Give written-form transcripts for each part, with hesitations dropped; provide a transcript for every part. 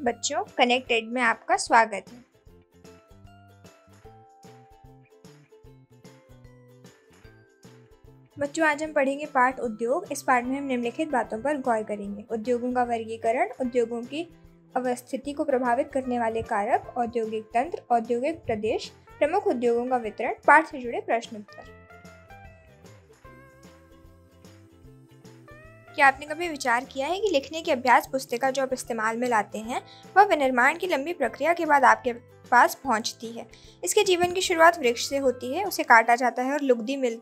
बच्चों, कनेक्टेड में आपका स्वागत है। बच्चों, आज हम पढ़ेंगे पाठ उद्योग। इस पाठ में हम निम्नलिखित बातों पर गौर करेंगे। उद्योगों का वर्गीकरण, उद्योगों की अवस्थिति को प्रभावित करने वाले कारक, औद्योगिक तंत्र, औद्योगिक प्रदेश, प्रमुख उद्योगों का वितरण, पाठ से जुड़े प्रश्न उत्तर। क्या आपने कभी विचार किया है कि लिखने की अभ्यास पुस्तिका जो आप इस्तेमाल में लाते हैं वह विनिर्माण की लंबी प्रक्रिया के बाद आपके पास पहुंचती है। इसके जीवन की शुरुआत वृक्ष से होती है, उसे काटा जाता है और लुगदी मिल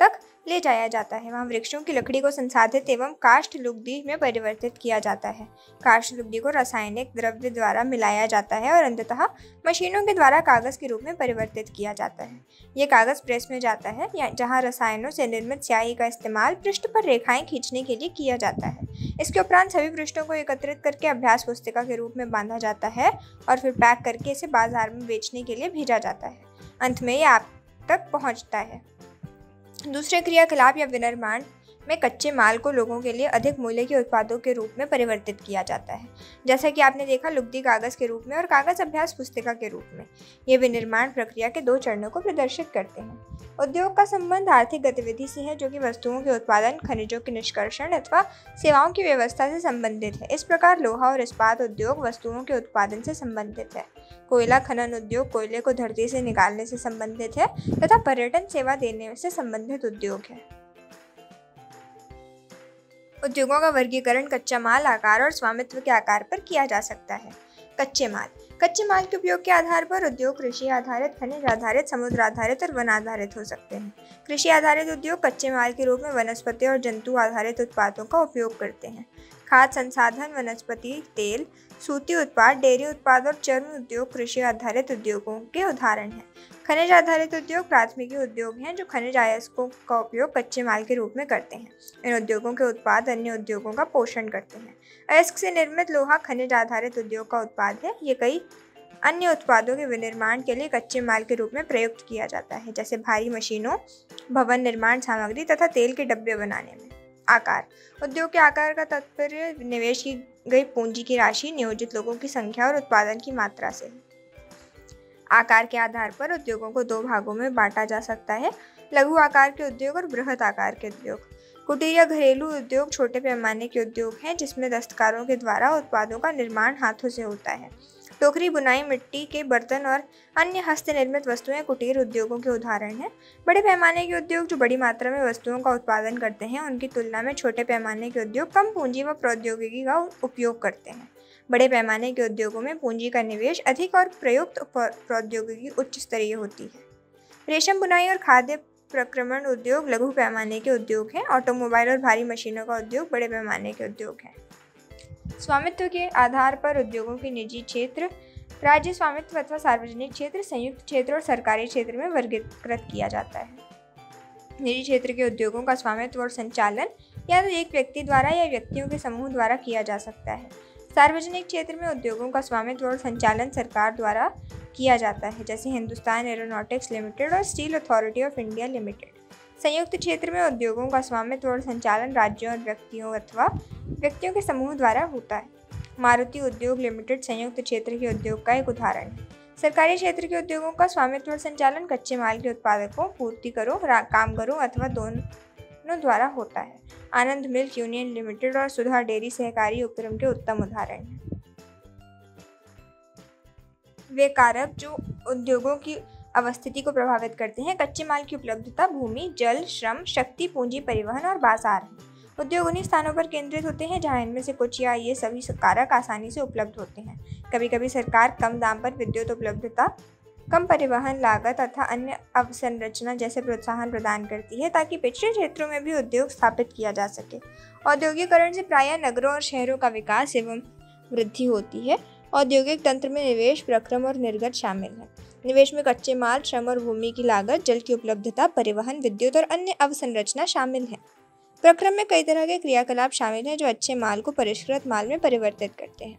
तक ले जाया जाता है। वहाँ वृक्षों की लकड़ी को संसाधित एवं काष्ठ लुगदी में परिवर्तित किया जाता है। काष्ठ लुगदी को रासायनिक द्रव्य द्वारा मिलाया जाता है और अंततः मशीनों के द्वारा कागज के रूप में परिवर्तित किया जाता है। ये कागज प्रेस में जाता है, जहाँ रसायनों से निर्मित स्याही का इस्तेमाल पृष्ठ पर रेखाएं खींचने के लिए किया जाता है। इसके उपरांत सभी पृष्ठों को एकत्रित करके अभ्यास पुस्तिका के रूप में बांधा जाता है और फिर पैक करके इसे बाजार में बेचने के लिए भेजा जाता है। अंत में ये आप तक पहुँचता है। दूसरे क्रियाकलाप या विनिर्माण में कच्चे माल को लोगों के लिए अधिक मूल्य के उत्पादों के रूप में परिवर्तित किया जाता है, जैसा कि आपने देखा लुगदी कागज के रूप में और कागज अभ्यास पुस्तिका के रूप में। ये विनिर्माण प्रक्रिया के 2 चरणों को प्रदर्शित करते हैं। उद्योग का संबंध आर्थिक गतिविधि से है, जो कि वस्तुओं के उत्पादन, खनिजों के निष्कर्षण अथवा सेवाओं की व्यवस्था से संबंधित है। इस प्रकार लोहा और इस्पात उद्योग वस्तुओं के उत्पादन से संबंधित है। कोयला खनन उद्योग कोयले को धरती से निकालने से संबंधित है तथा पर्यटन सेवा देने से संबंधित उद्योग है। उद्योगों का वर्गीकरण कच्चा माल, आकार और स्वामित्व के आकार पर किया जा सकता है। कच्चे माल के उपयोग के आधार पर उद्योग कृषि आधारित, खनिज आधारित, समुद्र आधारित और वन आधारित हो सकते हैं। कृषि आधारित उद्योग कच्चे माल के रूप में वनस्पति और जंतु आधारित उत्पादों का उपयोग करते हैं। खाद्य संसाधन, वनस्पति तेल, सूती उत्पाद, डेयरी उत्पाद और चर्म उद्योग कृषि आधारित उद्योगों के उदाहरण हैं। खनिज आधारित उद्योग प्राथमिकी उद्योग हैं जो खनिज अयस्कों का उपयोग कच्चे माल के रूप में करते हैं। इन उद्योगों के उत्पाद अन्य उद्योगों का पोषण करते हैं। अयस्क से निर्मित लोहा खनिज आधारित उद्योग का उत्पाद है। ये कई अन्य उत्पादों के विनिर्माण के लिए कच्चे माल के रूप में प्रयुक्त किया जाता है, जैसे भारी मशीनों, भवन निर्माण सामग्री तथा तेल के डब्बे बनाने में। आकार, उद्योग के आकार का तात्पर्य निवेश की गई पूंजी की राशि, नियोजित लोगों की संख्या और उत्पादन की मात्रा से है। आकार के आधार पर उद्योगों को 2 भागों में बांटा जा सकता है, लघु आकार के उद्योग और बृहत आकार के उद्योग। कुटीर या घरेलू उद्योग छोटे पैमाने के उद्योग हैं जिसमें दस्तकारों के द्वारा उत्पादों का निर्माण हाथों से होता है। टोकरी बुनाई, मिट्टी के बर्तन और अन्य हस्त निर्मित वस्तुएं कुटीर उद्योगों के उदाहरण हैं। बड़े पैमाने के उद्योग जो बड़ी मात्रा में वस्तुओं का उत्पादन करते हैं, उनकी तुलना में छोटे पैमाने के उद्योग कम पूंजी व प्रौद्योगिकी का उपयोग करते हैं। बड़े पैमाने के उद्योगों में पूंजी का निवेश अधिक और प्रयुक्त प्रौद्योगिकी उच्च स्तरीय होती है। रेशम बुनाई और खाद्य प्रक्रमण उद्योग लघु पैमाने के उद्योग हैं। ऑटोमोबाइल और भारी मशीनों का उद्योग बड़े पैमाने के उद्योग हैं। स्वामित्व के आधार पर उद्योगों के निजी क्षेत्र, राज्य स्वामित्व अथवा सार्वजनिक क्षेत्र, संयुक्त क्षेत्र और सरकारी क्षेत्र में वर्गीकृत किया जाता है। निजी क्षेत्र के उद्योगों का स्वामित्व और संचालन या तो एक व्यक्ति द्वारा या व्यक्तियों के समूह द्वारा किया जा सकता है। सार्वजनिक क्षेत्र में उद्योगों का स्वामित्व और संचालन सरकार द्वारा किया जाता है, जैसे हिंदुस्तान एरोनॉटिक्स लिमिटेड और steel authority of India limited. संयुक्त क्षेत्र में उद्योगों का स्वामित्व और संचालन राज्यों और व्यक्तियों अथवा व्यक्तियों के समूह द्वारा होता है। मारुति उद्योग लिमिटेड संयुक्त क्षेत्र के उद्योग का एक उदाहरण है। सरकारी क्षेत्र के उद्योगों का स्वामित्व और संचालन कच्चे माल के उत्पादकों, पूर्तिकरों, कामगारों अथवा दोनों द्वारा होता है। आनंद मिल्क यूनियन लिमिटेड और सुधा डेयरी सहकारी उपक्रम के उत्तम उदाहरण हैं। वे कारक जो उद्योगों की अवस्थिति को प्रभावित करते हैं कच्चे माल की उपलब्धता, भूमि, जल, श्रम, शक्ति, पूंजी, परिवहन और बाजार हैं। उद्योग उन्हीं स्थानों पर केंद्रित होते हैं जहां इनमें से कुछ या ये सभी कारक आसानी से उपलब्ध होते हैं। कभी कभी सरकार कम दाम पर विद्युत उपलब्धता, कम परिवहन लागत तथा अन्य अवसंरचना जैसे प्रोत्साहन प्रदान करती है ताकि पिछड़े क्षेत्रों में भी उद्योग स्थापित किया जा सके। औद्योगिकरण से प्रायः नगरों और शहरों का विकास एवं वृद्धि होती है। औद्योगिक तंत्र में निवेश, प्रक्रम और निर्गत शामिल है। निवेश में कच्चे माल, श्रम और भूमि की लागत, जल की उपलब्धता, परिवहन, विद्युत और अन्य अवसंरचना शामिल है। प्रक्रम में कई तरह के क्रियाकलाप शामिल हैं जो अच्छे माल को परिष्कृत माल में परिवर्तित करते हैं।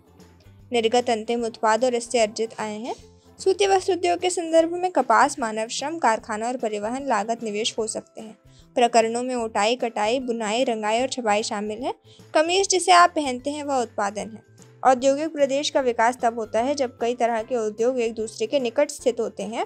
निर्गत अंतिम उत्पाद और इससे अर्जित आय हैं। सूती वस्त्र उद्योग के संदर्भ में कपास, मानव श्रम, कारखाना और परिवहन लागत निवेश हो सकते हैं। प्रकरणों में ओटाई, कटाई, बुनाई, रंगाई और छपाई शामिल है। कमीज जिसे आप पहनते हैं वह उत्पादन है। औद्योगिक प्रदेश का विकास तब होता है जब कई तरह के उद्योग एक दूसरे के निकट स्थित होते हैं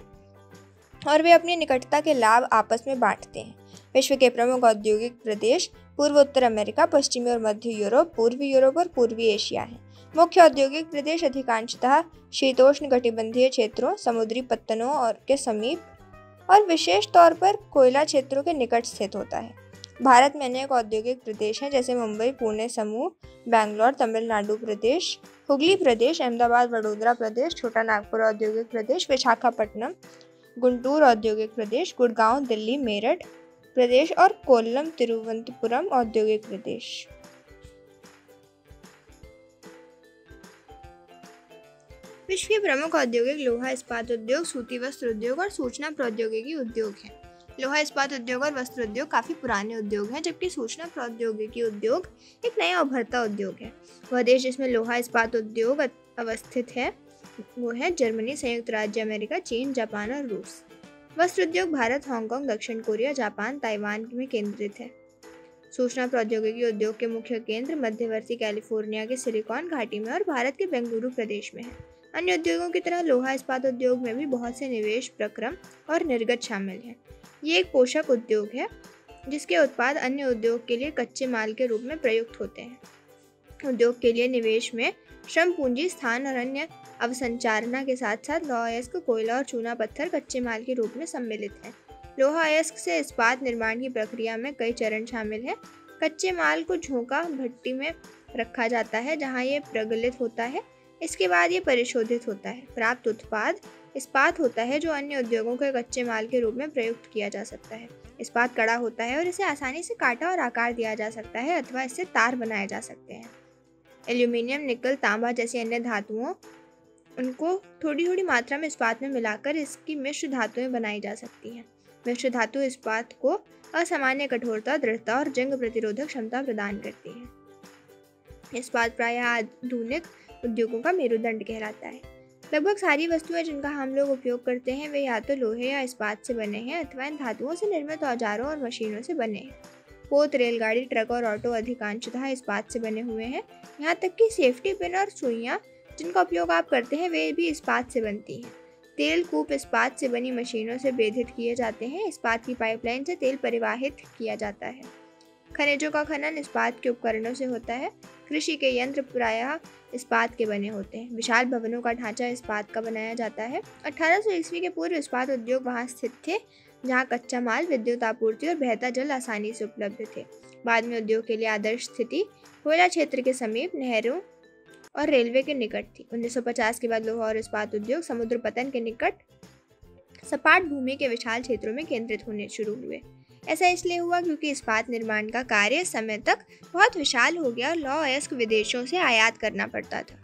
और वे अपनी निकटता के लाभ आपस में बांटते हैं। विश्व के प्रमुख औद्योगिक प्रदेश पूर्व उत्तर अमेरिका, पश्चिमी और मध्य यूरोप, पूर्वी यूरोप और पूर्वी एशिया हैं। मुख्य औद्योगिक प्रदेश अधिकांशतः शीतोष्ण कटिबंधीय क्षेत्रों, समुद्री पत्तनों और के समीप और विशेष तौर पर कोयला क्षेत्रों के निकट स्थित होता है। भारत में अनेक औद्योगिक प्रदेश हैं जैसे मुंबई, पुणे समूह, बैंगलोर, तमिलनाडु प्रदेश, हुगली प्रदेश, अहमदाबाद, वडोदरा प्रदेश, छोटा नागपुर औद्योगिक प्रदेश, विशाखापट्टनम, गुंटूर औद्योगिक प्रदेश, गुड़गांव, दिल्ली, मेरठ प्रदेश और कोल्लम तिरुवनंतपुरम औद्योगिक प्रदेश। विश्व के प्रमुख औद्योगिक लोहा इस्पात उद्योग, सूती वस्त्र उद्योग और सूचना प्रौद्योगिकी उद्योग हैं। लोहा इस्पात उद्योग और वस्त्र उद्योग काफी पुराने उद्योग हैं, जबकि सूचना प्रौद्योगिकी उद्योग एक नया उभरता उद्योग है। वह देश जिसमें लोहा इस्पात उद्योग अवस्थित है वो है जर्मनी, संयुक्त राज्य अमेरिका, चीन, जापान और रूस। वस्त्र उद्योग भारत, हांगकांग, दक्षिण कोरिया, जापान, ताइवान में केंद्रित है। सूचना प्रौद्योगिकी उद्योग के मुख्य केंद्र मध्यवर्ती कैलिफोर्निया के सिलिकॉन घाटी में और भारत के बेंगलुरु प्रदेश में है। अन्य उद्योगों की तरह लोहा इस्पात उद्योग में भी बहुत से निवेश प्रक्रम और निर्गत शामिल हैं। ये एक पोषक उद्योग है जिसके उत्पाद अन्य उद्योग के लिए कच्चे माल के रूप में प्रयुक्त होते हैं। उद्योग के लिए निवेश में श्रम पूंजी, स्थान और अन्य अवसंरचना के साथ साथ लौह अयस्क, कोयला और चूना पत्थर कच्चे माल के रूप में सम्मिलित हैं। लौह अयस्क से इस्पात निर्माण की प्रक्रिया में कई चरण शामिल हैं। कच्चे माल को झोंका भट्टी में रखा जाता है जहां ये प्रगलित होता है। इसके बाद ये परिशोधित होता है। प्राप्त उत्पाद इस्पात होता है जो अन्य उद्योगों के कच्चे माल के रूप में प्रयुक्त किया जा सकता है। इस्पात कड़ा होता है और इसे आसानी से काटा और आकार दिया जा सकता है अथवा इससे तार बनाए जा सकते हैं। एल्यूमिनियम, निकल, तांबा जैसी अन्य धातुओं उनको थोड़ी थोड़ी मात्रा में इस्पात में मिलाकर इसकी मिश्र धातुएं बनाई जा सकती हैं। मिश्र धातु इस्पात को असामान्य कठोरता, दृढ़ता और जंग प्रतिरोधक क्षमता प्रदान करती है। इस्पात प्रायः आधुनिक उद्योगों का मेरुदंड कहलाता है। लगभग सारी वस्तुएं जिनका हम लोग उपयोग करते हैं वे या तो लोहे या इस्पात से बने हैं अथवा इन धातुओं से निर्मित औजारों और मशीनों से बने हैं। पोत, रेलगाड़ी, ट्रक और ऑटो अधिकांशतः इस्पात से बने हुए हैं। यहाँ तक कि सेफ्टी पिन और सुइयाँ जिनका उपयोग आप करते हैं वे भी इस्पात से बनती हैं। तेल कूप इस्पात से बनी मशीनों से बेधित किए जाते हैं। इस्पात की पाइपलाइन से तेल परिवाहित किया जाता है। खनिजों का खनन इस्पात के उपकरणों से होता है। कृषि के यंत्र प्रायः इस्पात के बने होते हैं। विशाल भवनों का ढांचा इस्पात का बनाया जाता है। 1800 ईस्वी के पूर्व इस्पात उद्योग वहां स्थित थे जहां कच्चा माल, विद्युत आपूर्ति और बहता जल आसानी से उपलब्ध थे। बाद में उद्योग के लिए आदर्श स्थिति कोयला क्षेत्र के समीप, नहरों और रेलवे के निकट थी। 1950 के बाद लोहा और इस्पात उद्योग समुद्र पतन के निकट सपाट भूमि के विशाल क्षेत्रों में केंद्रित होने शुरू हुए। ऐसा इसलिए हुआ क्योंकि इस्पात निर्माण का कार्य समय तक बहुत विशाल हो गया और लौह अयस्क विदेशों से आयात करना पड़ता था।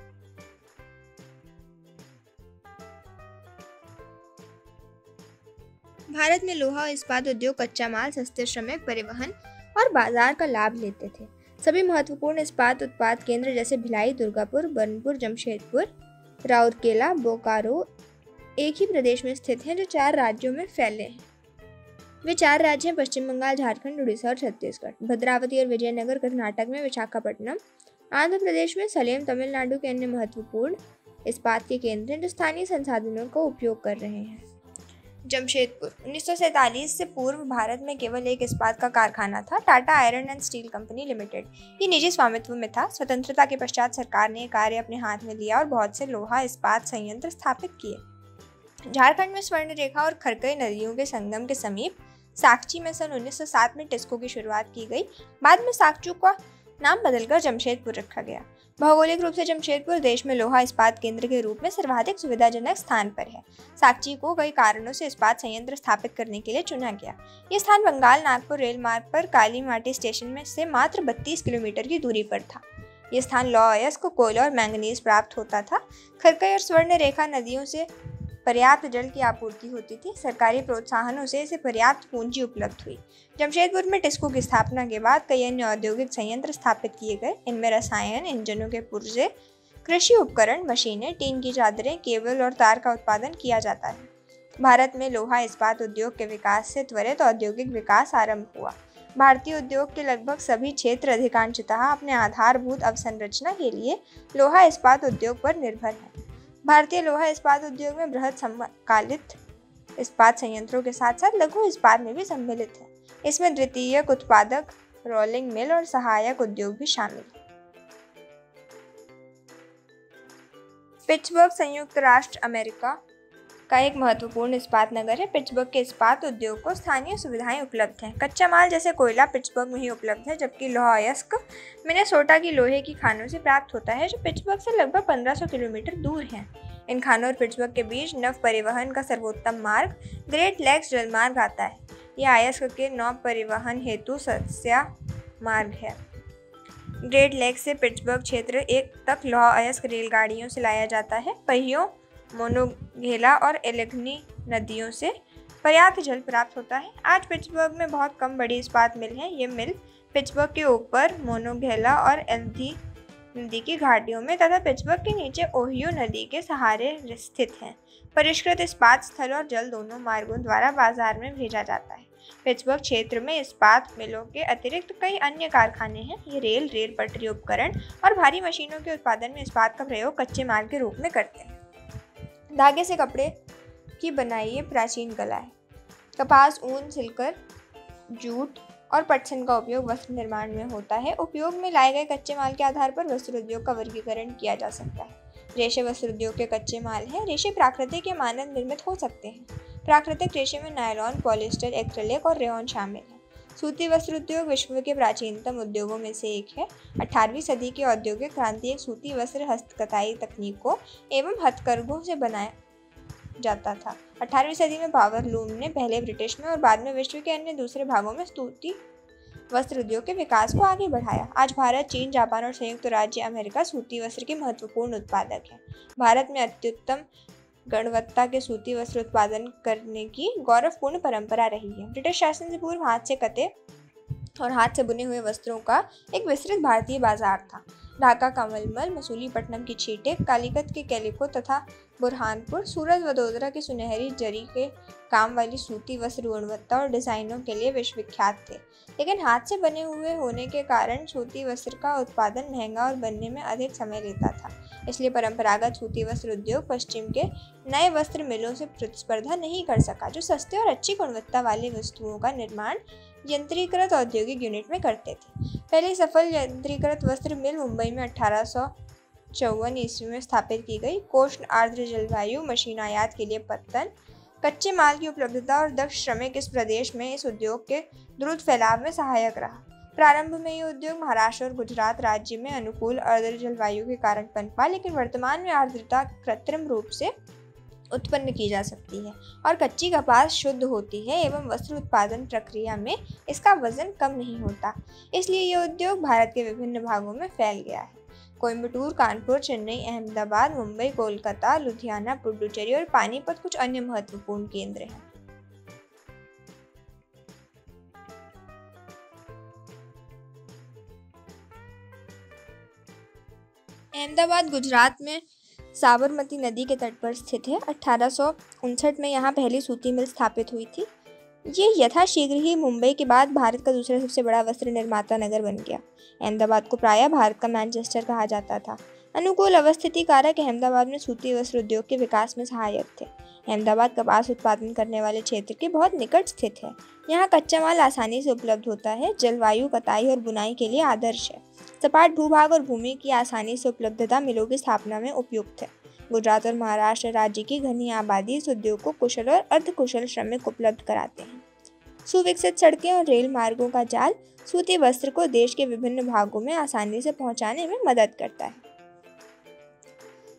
भारत में लोहा और इस्पात उद्योग कच्चा माल, सस्ते श्रमिक, परिवहन और बाजार का लाभ लेते थे। सभी महत्वपूर्ण इस्पात उत्पाद केंद्र जैसे भिलाई, दुर्गापुर, बर्नपुर, जमशेदपुर, राउरकेला, बोकारो एक ही प्रदेश में स्थित हैं जो 4 राज्यों में फैले हैं। वे 4 राज्य हैं पश्चिम बंगाल, झारखंड, उड़ीसा और छत्तीसगढ़। भद्रावती और विजयनगर कर्नाटक में, विशाखापट्टनम आंध्र प्रदेश में, सलेम तमिलनाडु के अन्य महत्वपूर्ण इस्पात के केंद्र हैं जो स्थानीय संसाधनों का उपयोग कर रहे हैं। जमशेदपुर 1947 से पूर्व भारत में केवल एक इस्पात का कारखाना था, Tata iron and steel company limited. ये निजी स्वामित्व में था। स्वतंत्रता के पश्चात सरकार ने कार्य अपने हाथ में लिया और बहुत से लोहा इस्पात संयंत्र स्थापित किए। झारखंड में स्वर्णरेखा और खरकई नदियों के संगम के समीप साकची में सन 1907 में टिस्को की शुरुआत की गई। बाद में साकचू का नाम बदलकर जमशेदपुर रखा गया। भौगोलिक रूप से जमशेदपुर देश में लोहा इस्पात केंद्र के रूप में सर्वाधिक सुविधाजनक स्थान पर है। साकची को कई कारणों से इस्पात संयंत्र स्थापित करने के लिए चुना गया। ये स्थान बंगाल नागपुर रेल मार्ग पर काली माटी स्टेशन में से मात्र 32 किलोमीटर की दूरी पर था। ये स्थान लौह अयस्क, कोयला और मैंगनीज प्राप्त होता था। खरकई और स्वर्ण रेखा नदियों से पर्याप्त जल की आपूर्ति होती थी। सरकारी प्रोत्साहनों से इसे पर्याप्त पूंजी उपलब्ध हुई। जमशेदपुर में टिस्को की स्थापना के बाद कई अन्य औद्योगिक संयंत्र स्थापित किए गए। इनमें रसायन, इंजनों के पुर्जे, कृषि उपकरण, मशीनें, टीन की चादरें, केबल और तार का उत्पादन किया जाता है। भारत में लोहा इस्पात उद्योग के विकास से त्वरित औद्योगिक विकास आरंभ हुआ। भारतीय उद्योग के लगभग सभी क्षेत्र अधिकांशतः अपने आधारभूत अवसंरचना के लिए लोहा इस्पात उद्योग पर निर्भर हैं। भारतीय लोहा इस्पात उद्योग में बृहद समकालिक इस्पात संयंत्रों के साथ साथ लघु इस्पात में भी सम्मिलित है। इसमें द्वितीयक उत्पादक, रोलिंग मिल और सहायक उद्योग भी शामिल हैं। पिट्सबर्ग संयुक्त राष्ट्र अमेरिका का एक महत्वपूर्ण इस्पात नगर है। पिट्सबर्ग के इस्पात उद्योग को स्थानीय सुविधाएं उपलब्ध हैं। कच्चा माल जैसे कोयला पिट्सबर्ग में ही उपलब्ध है, जबकि लोहा अयस्क मिनेसोटा की लोहे की खानों से प्राप्त होता है, जो पिट्सबर्ग से लगभग 1500 किलोमीटर दूर हैं। इन खानों और पिट्सबर्ग के बीच नव परिवहन का सर्वोत्तम मार्ग ग्रेट लेक्स जलमार्ग आता है। यह अयस्क के नौ परिवहन हेतु सस्या मार्ग है। ग्रेट लेक्स से पिट्सबर्ग क्षेत्र एक तक लौह अयस्क रेलगाड़ियों से लाया जाता है। पहियों, मोनोगेला और एलेघनी नदियों से पर्याप्त जल प्राप्त होता है। आज पिट्सबर्ग में बहुत कम बड़ी इस्पात मिल है। ये मिल पिट्सबर्ग के ऊपर मोनोगेला और एल्धी नदी की घाटियों में तथा पिट्सबर्ग के नीचे ओहियो नदी के सहारे स्थित हैं। परिष्कृत इस्पात स्थल और जल दोनों मार्गों द्वारा बाजार में भेजा जाता है। पिट्सबर्ग क्षेत्र में इस्पात मिलों के अतिरिक्त कई अन्य कारखाने हैं। ये रेल पटरी उपकरण और भारी मशीनों के उत्पादन में इस्पात का प्रयोग कच्चे माल के रूप में करते हैं। धागे से कपड़े की बनाई ये प्राचीन कला है। कपास, ऊन, सिल्कर, जूट और पटसन का उपयोग वस्त्र निर्माण में होता है। उपयोग में लाए गए कच्चे माल के आधार पर वस्त्र उद्योग का वर्गीकरण किया जा सकता है। रेशे वस्त्र उद्योग के कच्चे माल हैं। रेशे प्राकृतिक या मानव निर्मित हो सकते हैं। प्राकृतिक रेशे में नायलॉन, पॉलिएस्टर, एक्रिलिक और रेयॉन शामिल हैं। सूती वस्त्र उद्योग विश्व के प्राचीनतम उद्योगों में से एक है। 18वीं सदी की औद्योगिक क्रांति एक सूती वस्त्र हस्तकताई तकनीकों एवं हथकरघों से बनाया जाता था। 18वीं सदी में पावर लूम ने पहले ब्रिटिश में और बाद में विश्व के अन्य दूसरे भागों में सूती वस्त्र उद्योग के विकास को आगे बढ़ाया। आज भारत, चीन, जापान और संयुक्त राज्य अमेरिका सूती वस्त्र के महत्वपूर्ण उत्पादक हैं। भारत में अत्युत्तम गुणवत्ता के सूती वस्त्र उत्पादन करने की गौरवपूर्ण परंपरा रही है। ब्रिटिश शासन से पूर्व हाथ से कते और हाथ से बुने हुए वस्त्रों का एक विस्तृत भारतीय बाजार था। ढाका का मलमल, मसूलीपट्टनम की छीटें, कालीकत के कैलिको तथा बुरहानपुर, सूरत वडोदरा की सुनहरी जरी के काम वाली सूती वस्त्र गुणवत्ता और डिजाइनों के लिए विश्वविख्यात थे। लेकिन हाथ से बने हुए होने के कारण सूती वस्त्र का उत्पादन महंगा और बनने में अधिक समय लेता था। इसलिए परंपरागत सूती वस्त्र उद्योग पश्चिम के नए वस्त्र मिलों से प्रतिस्पर्धा नहीं कर सका, जो सस्ते और अच्छी गुणवत्ता वाली वस्तुओं का निर्माण यंत्रीकृत औद्योगिक यूनिट में करते थे। पहली सफल यंत्रीकृत वस्त्र मिल मुंबई में 1854 ईस्वी में स्थापित की गई। कोष्ण आर्द्र जलवायु, मशीन आयात के लिए पत्तन, कच्चे माल की उपलब्धता और दक्ष श्रमिक इस प्रदेश में इस उद्योग के द्रुत फैलाव में सहायक रहा। प्रारंभ में ये उद्योग महाराष्ट्र और गुजरात राज्य में अनुकूल आर्द्र जलवायु के कारण पनपा, लेकिन वर्तमान में आर्द्रता कृत्रिम रूप से उत्पन्न की जा सकती है और कच्ची कपास शुद्ध होती है एवं वस्त्र उत्पादन प्रक्रिया में इसका वजन कम नहीं होता। इसलिए यह उद्योग भारत के विभिन्न भागों में फैल गया है। कोयम्बटूर, कानपुर, चेन्नई, अहमदाबाद, मुंबई, कोलकाता, लुधियाना, पुडुचेरी और पानीपत कुछ अन्य महत्वपूर्ण केंद्र हैं। अहमदाबाद गुजरात में साबरमती नदी के तट पर स्थित है। 1859 में यहाँ पहली सूती मिल स्थापित हुई थी। ये यथाशीघ्र ही मुंबई के बाद भारत का दूसरा सबसे बड़ा वस्त्र निर्माता नगर बन गया। अहमदाबाद को प्रायः भारत का मैनचेस्टर कहा जाता था। अनुकूल अवस्थिति कारक अहमदाबाद में सूती वस्त्र उद्योग के विकास में सहायक थे। अहमदाबाद कपास उत्पादन करने वाले क्षेत्र के बहुत निकट स्थित है। यहाँ कच्चा माल आसानी से उपलब्ध होता है। जलवायु कताई और बुनाई के लिए आदर्श है। सपाट भूभाग और भूमि की आसानी से उपलब्धता मिलों की स्थापना में उपयुक्त है। गुजरात और महाराष्ट्र राज्य की घनी आबादी इस उद्योग को कुशल और अर्धकुशल श्रमिक उपलब्ध कराते हैं। सुविकसित सड़कें और रेल मार्गों का जाल सूती वस्त्र को देश के विभिन्न भागों में आसानी से पहुंचाने में मदद करता है।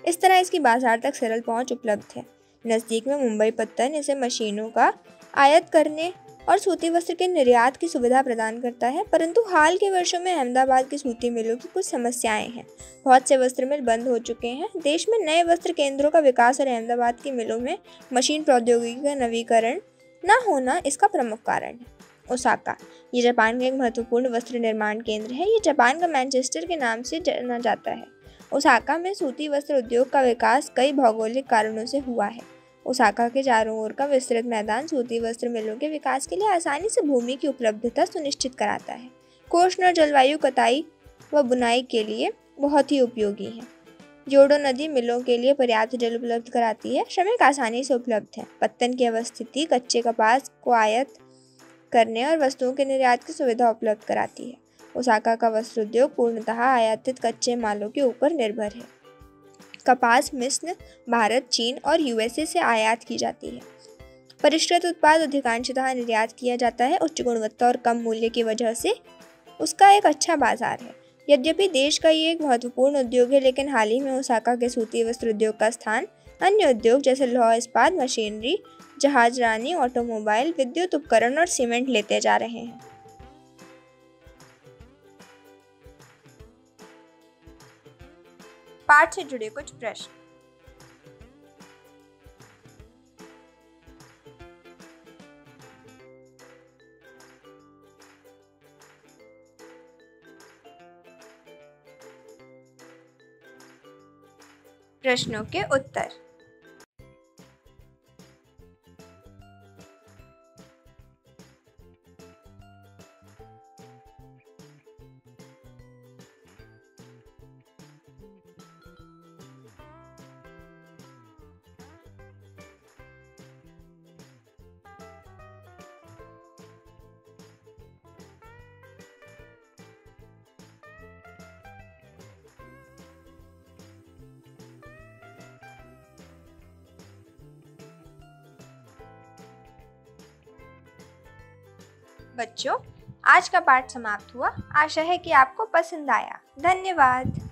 इस तरह इसकी बाजार तक सरल पहुंच उपलब्ध है। नज़दीक में मुंबई पत्तन इसे मशीनों का आयात करने और सूती वस्त्र के निर्यात की सुविधा प्रदान करता है, परंतु हाल के वर्षों में अहमदाबाद की सूती मिलों की कुछ समस्याएं हैं। बहुत से वस्त्र मिल बंद हो चुके हैं। देश में नए वस्त्र केंद्रों का विकास और अहमदाबाद की मिलों में मशीन प्रौद्योगिकी का नवीकरण न होना इसका प्रमुख कारण है। ओसाका, ये जापान का एक महत्वपूर्ण वस्त्र निर्माण केंद्र है। ये जापान का मैनचेस्टर के नाम से जाना जाता है। ओसाका में सूती वस्त्र उद्योग का विकास कई भौगोलिक कारणों से हुआ है। ओसाका के चारों ओर का विस्तृत मैदान सूती वस्त्र मिलों के विकास के लिए आसानी से भूमि की उपलब्धता सुनिश्चित कराता है। उष्ण और जलवायु कटाई व बुनाई के लिए बहुत ही उपयोगी है। जोडो नदी मिलों के लिए पर्याप्त जल उपलब्ध कराती है। श्रमिक आसानी से उपलब्ध है। पत्तन की अवस्थिति कच्चे कपास को आयात करने और वस्तुओं के निर्यात की सुविधा उपलब्ध कराती है। ओसाका का वस्त्र उद्योग पूर्णतः आयातित कच्चे मालों के ऊपर निर्भर है। कपास मिस्र, भारत, चीन और यूएसए से आयात की जाती है। परिष्कृत उत्पाद अधिकांशतः निर्यात किया जाता है। उच्च गुणवत्ता और कम मूल्य की वजह से उसका एक अच्छा बाजार है। यद्यपि देश का ये एक महत्वपूर्ण उद्योग है, लेकिन हाल ही में ओसाका के सूती वस्त्र उद्योग का स्थान अन्य उद्योग जैसे लौह इस्पात, मशीनरी, जहाजरानी, ऑटोमोबाइल, विद्युत उपकरण और सीमेंट लेते जा रहे हैं। पाठ से जुड़े कुछ प्रश्न। प्रश्नों के उत्तर। बच्चों, आज का पाठ समाप्त हुआ। आशा है कि आपको पसंद आया। धन्यवाद।